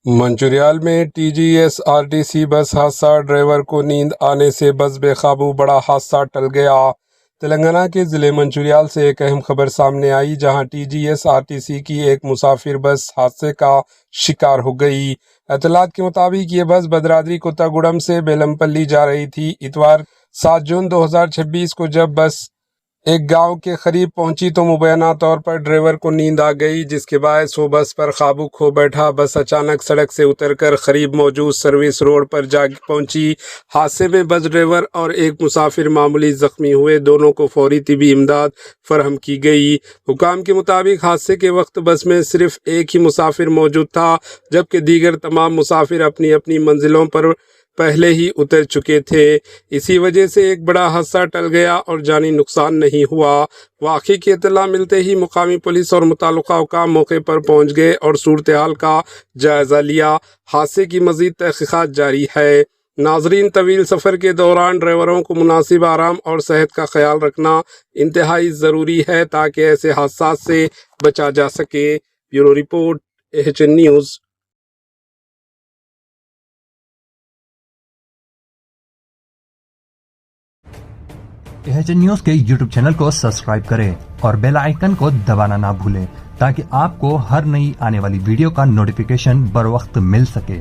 منچریال میں T G S R T C bus حادثہ، driver کو نیند آنے سے بس بے قابو، بڑا حادثہ ٹل گیا۔ تلنگانہ کے ضلع منچریال سے ایک اہم خبر سامنے آئی، جہاں T G S R T C کی ایک مسافر بس حادثے کا شکار ہو گئی۔ اطلاعات کے مطابق یہ بس بھدرادری کوتاگوڑم سے بیلمپلی جا رہی تھی۔ اتوار 7 جون 2026 کو جب بس ایک گاؤں کے قریب پہنچی تو مبینہ طور پر ڈرائیور کو نیند آ گئی، جس کے باعث وہ بس پر قابو کھو بیٹھا۔ بس اچانک سڑک سے اتر کر قریب موجود سروس روڈ پر جا پہنچی۔ حادثے میں بس ڈرائیور اور ایک مسافر معمولی زخمی ہوئے، دونوں کو فوری طبی امداد فراہم کی گئی۔ حکام کے مطابق حادثے کے وقت بس میں صرف ایک ہی مسافر موجود تھا، جبکہ دیگر تمام مسافر اپنی اپنی منزلوں پر پہلے ہی اتر چکے تھے۔ اسی وجہ سے ایک بڑا حادثہ ٹل گیا اور جانی نقصان نہیں ہوا۔ واقعے کی اطلاع ملتے ہی مقامی پولیس اور متعلقہ حکام موقع پر پہنچ گئے اور صورتحال کا جائزہ لیا۔ حادثے کی مزید تحقیقات جاری ہے۔ ناظرین، طویل سفر کے دوران ڈرائیوروں کو مناسب آرام اور صحت کا خیال رکھنا انتہائی ضروری ہے تاکہ ایسے حادثات سے بچا جا سکے۔ Bureau report, AHN news. AHN news کے YouTube چینل کو سبسکرائب کریں اور بیل آئیکن کو دبانا نہ بھولیں تاکہ آپ کو ہر نئی آنے والی ویڈیو کا نوٹیفیکیشن بر وقت مل سکے۔